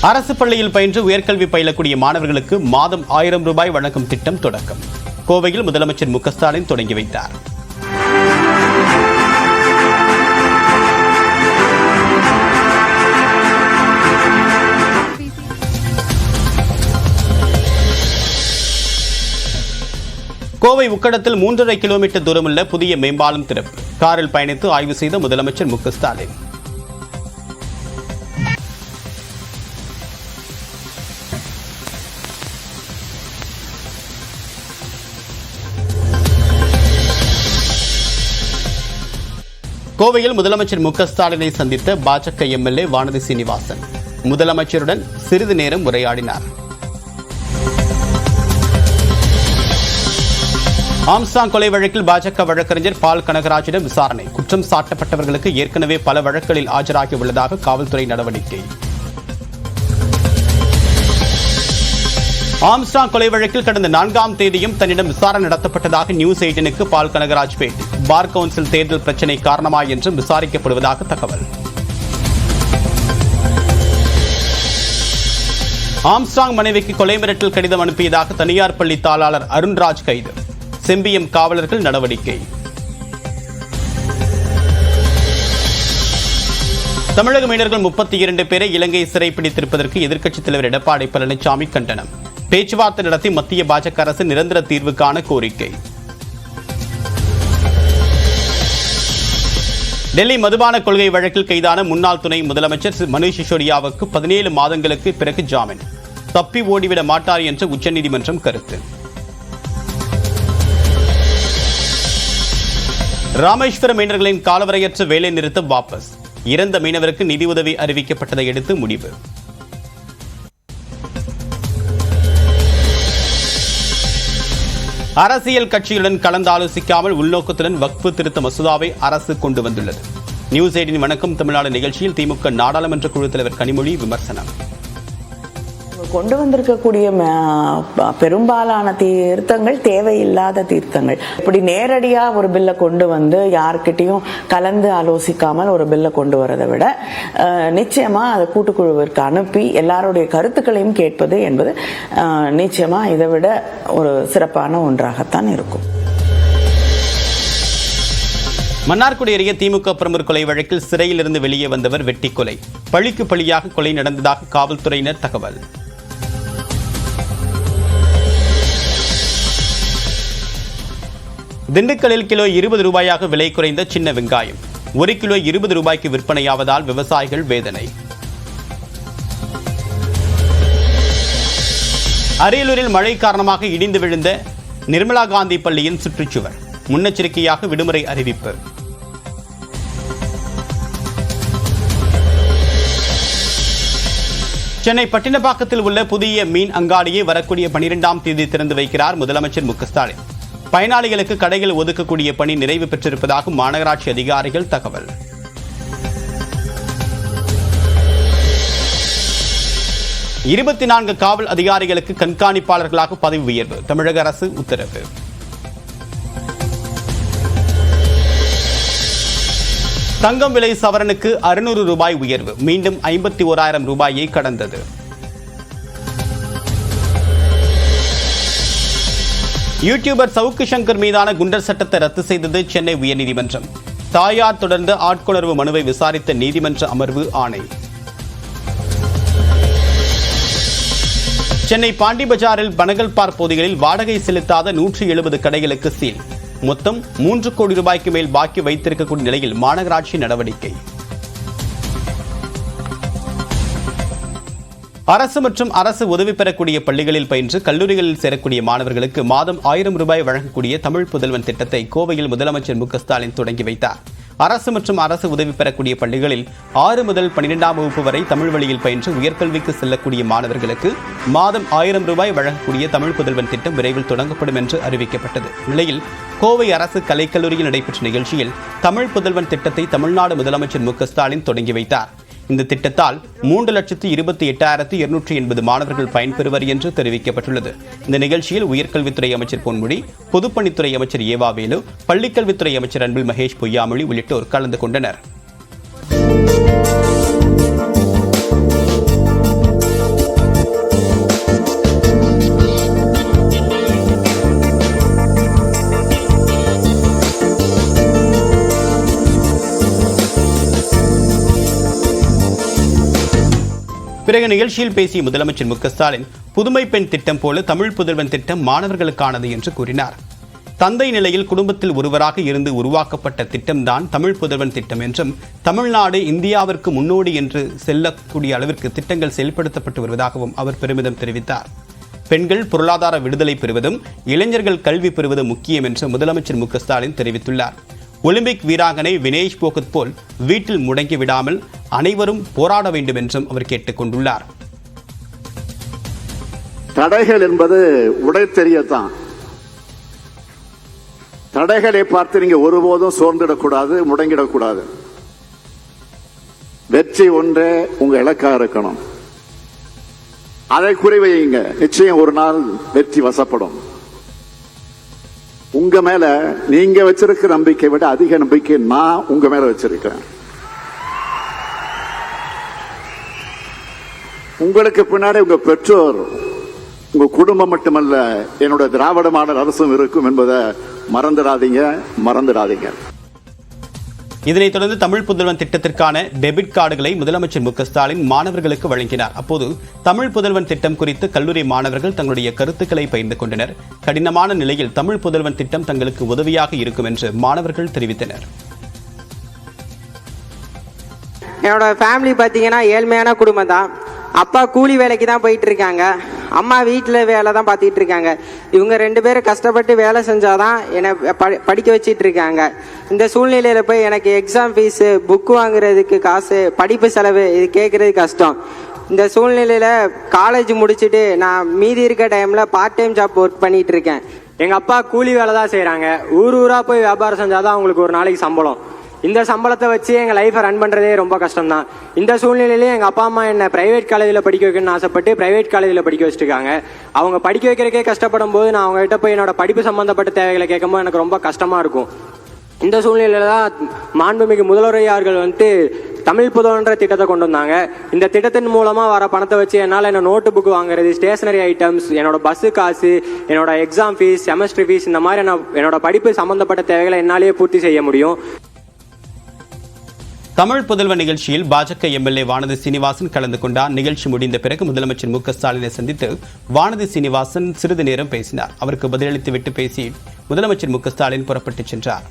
அரசு பள்ளியில் பயின்று உயர்கல்வி பயிலக்கூடிய மாணவர்களுக்கு மாதம் 1000 ரூபாய் வழங்கும் திட்டம் தொடக்கம். கோவையில் முதலமைச்சர் மு.க.ஸ்டாலின் தொடங்கி வைத்தார். கோவை உக்கடத்தில் 3.5 கிலோமீட்டர் தூரமுள்ள புதிய மேம்பாலம் திறப்பு. காரில் பயணித்து ஆய்வு செய்த முதலமைச்சர் மு.க.ஸ்டாலின். கோவையில் முதலமைச்சர் மு.க.ஸ்டாலினை சந்தித்த பாஜக எம்எல்ஏ வானதி சீனிவாசன் முதலமைச்சருடன் சிறிது நேரம் உரையாடினார். ஆம்ஸ்ட்ராங் கொலை வழக்கில் பாஜக வழக்கறிஞர் பால் கனகராஜிடம் விசாரணை. குற்றம் சாட்டப்பட்டவர்களுக்கு ஏற்கனவே பல வழக்குகளில் ஆஜராகியுள்ளதாக காவல்துறை நடவடிக்கை. ஆம்ஸ்ட்ராங் கொலை வழக்கில் கடந்த 4ஆம் தேதியும் தன்னிடம் விசாரணை நடத்தப்பட்டதாக நியூஸ் 18க்கு பால் கனகராஜ் பேட்டி. பார் கவுன்சில் தேர்தல் பிரச்சினை காரணமா என்றும் விசாரிக்கப்படுவதாக தகவல். ஆம்ஸ்ட்ராங் மனைவிக்கு கொலை மிரட்டல் கடிதம் அனுப்பியதாக தனியார் பள்ளி தாளாளர் அருண்ராஜ் கைது. செம்பியம் காவலர்கள் நடவடிக்கை. தமிழக மீனவர்கள் 32 பேரை இலங்கை சிறைப்பிடித்திருப்பதற்கு எதிர்க்கட்சித் தலைவர் எடப்பாடி பழனிசாமி கண்டனம். பேச்சுவார்த்தை நடத்தி மத்திய பாஜக அரசு நிரந்தர தீர்வுக்கான கோரிக்கை. டெல்லி மதுபான கொள்கை வழக்கில் கைதான முன்னாள் துணை முதலமைச்சர் மனீஷ் சிசோடியாவுக்கு 17 மாதங்களுக்கு பிறகு ஜாமீன். தப்பி ஓடிவிட மாட்டார் என்று உச்சநீதிமன்றம் கருத்து. ராமேஸ்வர மீனவர்களின் காலவரையற்ற வேலை நிறுத்தம் வாபஸ். இறந்த மீனவருக்கு நிதியுதவி அறிவிக்கப்பட்டதை அடுத்து முடிவு. அரசியல் கட்சிகளுடன் கலந்தாலோசிக்காமல் உள்நோக்கத்துடன் வக்ஃபு திருத்த மசோதாவை அரசு கொண்டு வந்துள்ளது. நியூஸ் 18 வணக்கம் தமிழ்நாடு நிகழ்ச்சியில் திமுக நாடாளுமன்ற குழு தலைவர் கனிமொழி விமர்சனம். கொண்டு வந்திருக்கக்கூடிய பெரும்பாலான திருத்தங்கள் தேவையில்லாத திருத்தங்கள். இப்படி நேரடியா ஒரு பில்லை கொண்டு வந்து யார்கிட்டையும் கலந்து ஆலோசிக்காமல் ஒரு பில்லை கொண்டு வரதை விட நிச்சயமா அதை கூட்டுக்குழுவிற்கு அனுப்பி எல்லாருடைய கருத்துக்களையும் கேட்பது என்பது நிச்சயமா இதை விட ஒரு சிறப்பான ஒன்றாகத்தான் இருக்கும். மன்னார்குடி அருகே திமுக பிரமுகர் கொலை வழக்கில் சிறையில் இருந்து வெளியே வந்தவர் வெட்டி கொலை. பழிக்கு பழியாக கொலை நடந்ததாக காவல்துறையினர் தகவல். திண்டுக்கல்லில் கிலோ 20 ரூபாயாக விலை குறைந்த சின்ன வெங்காயம் 1 கிலோ 20 ரூபாய்க்கு விற்பனையாவதால் விவசாயிகள் வேதனை. அரியலூரில் மழை காரணமாக இடிந்து விழுந்த நிர்மலா காந்தி பள்ளியின் சுற்றுச்சுவர். முன்னெச்சரிக்கையாக விடுமுறை அறிவிப்பு. சென்னை பட்டினப்பாக்கத்தில் உள்ள புதிய மீன் அங்காடியை வரக்கூடிய 12ஆம் தேதி திறந்து வைக்கிறார் முதலமைச்சர் மு.க.ஸ்டாலின். பயனாளிகளுக்கு கடைகள் ஒதுக்கக்கூடிய பணி நிறைவு பெற்றிருப்பதாக மாநகராட்சி அதிகாரிகள் தகவல். இருபத்தி 4 காவல் அதிகாரிகளுக்கு கண்காணிப்பாளர்களாக பதவி உயர்வு. தமிழக அரசு உத்தரவு. தங்கம் விலை சவரனுக்கு 600 ரூபாய் உயர்வு. மீண்டும் 51,000 ரூபாயை கடந்தது. யூடியூபர் சவுக்கு சங்கர் மீதான குண்டர் சட்டத்தை ரத்து செய்தது சென்னை உயர்நீதிமன்றம். தாயார் தொடர்ந்து ஆட்கொணர்வு மனுவை விசாரித்த நீதிமன்ற அமர்வு ஆணை. சென்னை பாண்டி பஜாரில் பனகல் பார்க் பகுதிகளில் வாடகை செலுத்தாத 170 கடைகளுக்கு சீல். மொத்தம் 3 கோடி ரூபாய்க்கு மேல் பாக்கி வைத்திருக்கக்கூடிய நிலையில் மாநகராட்சி நடவடிக்கை. அரசு மற்றும் அரசு உதவி பெறக்கூடிய பள்ளிகளில் பயின்று கல்லூரிகளில் சேரக்கூடிய மாணவர்களுக்கு மாதம் 1000 ரூபாய் வழங்கக்கூடிய தமிழ் புதல்வன் திட்டத்தை கோவையில் முதலமைச்சர் மு.க.ஸ்டாலின் தொடங்கி வைத்தார். அரசு மற்றும் அரசு உதவி பெறக்கூடிய பள்ளிகளில் 6 முதல் 12ஆம் வகுப்பு வரை தமிழ் வழியில் பயின்று உயர்கல்விக்கு செல்லக்கூடிய மாணவர்களுக்கு மாதம் 1000 ரூபாய் வழங்கக்கூடிய தமிழ் புதல்வன் திட்டம் விரைவில் தொடங்கப்படும் என்று அறிவிக்கப்பட்டது. நிலையில் கோவை அரசு கலைக்கல்லூரியில் நடைபெற்ற நிகழ்ச்சியில் தமிழ் புதல்வன் திட்டத்தை தமிழ்நாடு முதலமைச்சர் மு.க.ஸ்டாலின் தொடங்கி வைத்தார். இந்த திட்டத்தால் 3,28,280 மாணவர்கள் பயன்பெறுவர் என்று தெரிவிக்கப்பட்டுள்ளது. இந்த நிகழ்ச்சியில் உயர்கல்வித்துறை அமைச்சர் பொன்முடி, பொதுப்பணித்துறை அமைச்சர் ஏவாவேலு, பள்ளிக்கல்வித்துறை அமைச்சர் அன்பில் மகேஷ் பொய்யாமொழி உள்ளிட்டோர் கலந்து கொண்டனர். பிறகு நிகழ்ச்சியில் பேசிய முதலமைச்சர் மு.க.ஸ்டாலின் புதுமை பெண் திட்டம் போல தமிழ் புதல்வன் திட்டம் மாணவர்களுக்கானது என்று கூறினார். தந்தை நிலையில் குடும்பத்தில் ஒருவராக இருந்து உருவாக்கப்பட்ட திட்டம்தான் தமிழ் புதல்வன் திட்டம் என்றும் தமிழ்நாடு இந்தியாவிற்கு முன்னோடி என்று செல்லக்கூடிய அளவிற்கு திட்டங்கள் செயல்படுத்தப்பட்டு வருவதாகவும் அவர் பெருமிதம் தெரிவித்தார். பெண்கள் பொருளாதார விடுதலை பெறுவதும் இளைஞர்கள் கல்வி பெறுவதும் முக்கியம் என்று முதலமைச்சர் மு.க.ஸ்டாலின் தெரிவித்துள்ளார். ஒலிம்பிக் வீராங்கனை வினேஷ் போகத் போல் வீட்டில் முடங்கி விடாமல் அனைவரும் போராட வேண்டும் என்றும் அவர் கேட்டுக் கொண்டுள்ளார். தடைகள் என்பது உடை தெரியத்தான். தடைகளை பார்த்து நீங்க ஒருபோதும் சோர்ந்திடக்கூடாது, முடங்கிடக்கூடாது. வெற்றி ஒன்றே உங்க இலக்கா இருக்கணும். அதை குறிவையுங்க. நிச்சயம் ஒரு நாள் வெற்றி வசப்படும். உங்க மேல நீங்க வச்சிருக்கிற நம்பிக்கை விட அதிக நம்பிக்கை நான் உங்க மேல வச்சிருக்கேன். உங்களுக்கு பின்னாடி உங்க பெற்றோர், உங்க குடும்பம் மட்டுமல்ல, என்னோட திராவிட மாடல் அரசும் இருக்கும் என்பதை மறந்துடாதீங்க. இதனைத் தொடர்ந்து தமிழ் புதல்வன் திட்டத்திற்கான டெபிட் கார்டுகளை முதலமைச்சர் மு.க.ஸ்டாலின் மாணவர்களுக்கு வழங்கினார். அப்போது தமிழ் புதல்வன் திட்டம் குறித்து கல்லூரி மாணவர்கள் தங்களுடைய கருத்துக்களை பகிர்ந்து கொண்டனர். கடினமான நிலையில் தமிழ் புதல்வன் திட்டம் தங்களுக்கு உதவியாக இருக்கும் என்று மாணவர்கள் தெரிவித்தனர். என்னோட ஃபேமிலி பார்த்தீங்கன்னா ஏழ்மையான குடும்பம் தான். அப்பா கூலி வேலைக்கு தான் போயிட்டு இருக்காங்க, அம்மா வீட்டில் வேலை தான் பார்த்துட்டு இருக்காங்க. இவங்க 2 பேரும் கஷ்டப்பட்டு வேலை செஞ்சாதான் என்னை படிக்க வச்சிட்டு இருக்காங்க. இந்த சூழ்நிலையில் போய் எனக்கு எக்ஸாம் ஃபீஸு, புக்கு வாங்குறதுக்கு காசு, படிப்பு செலவு இது கேட்குறது கஷ்டம். இந்த சூழ்நிலையில் காலேஜ் முடிச்சுட்டு நான் மீதி இருக்க டைமில் பார்ட் டைம் ஜாப் ஒர்க் பண்ணிட்டு இருக்கேன். எங்கள் அப்பா கூலி வேலை தான் செய்கிறாங்க. ஊராக போய் வியாபாரம் செஞ்சாதான் அவங்களுக்கு ஒரு நாளைக்கு சம்பளம். இந்த சம்பளத்தை வச்சு எங்கள் லைஃப்பை ரன் பண்ணுறதே ரொம்ப கஷ்டம்தான். இந்த சூழ்நிலையிலேயே எங்கள் அப்பா அம்மா என்னை ப்ரைவேட் காலேஜில் படிக்க வைக்கணும்னு ஆசைப்பட்டு ப்ரைவேட் காலேஜில் படிக்க வச்சுருக்காங்க. அவங்க படிக்க வைக்கிறதுக்கே கஷ்டப்படும் போது நான் அவங்ககிட்ட போய் என்னோட படிப்பு சம்மந்தப்பட்ட தேவைகளை கேட்கும்போது எனக்கு ரொம்ப கஷ்டமாக இருக்கும். இந்த சூழ்நிலையில தான் மாண்புமிகு முதல்வரையார்கள் தமிழ் புதல்வன்ற திட்டத்தை கொண்டு வந்தாங்க. இந்த திட்டத்தின் மூலமாக வர பணத்தை வச்சு என்னால் என்ன நோட்டு புக் வாங்குறது, ஸ்டேஷனரி ஐட்டம்ஸ், என்னோட பஸ்ஸு காசு, என்னோட எக்ஸாம் ஃபீஸ், செமஸ்டர் ஃபீஸ், இந்த மாதிரி என்னோட படிப்பு சம்மந்தப்பட்ட தேவைகளை என்னாலேயே பூர்த்தி செய்ய முடியும். தமிழ் புதல்வன் நிகழ்ச்சியில் பாஜக எம்எல்ஏ வானதி சீனிவாசன் கலந்து கொண்டார். நிகழ்ச்சி முடிந்த பிறகு முதலமைச்சர் மு.க.ஸ்டாலினை சந்தித்து வானதி சீனிவாசன் சிறிது நேரம் பேசினார். அவருக்கு பதிலளித்துவிட்டு பேசி முதலமைச்சர் மு.க.ஸ்டாலின் புறப்பட்டுச் சென்றார்.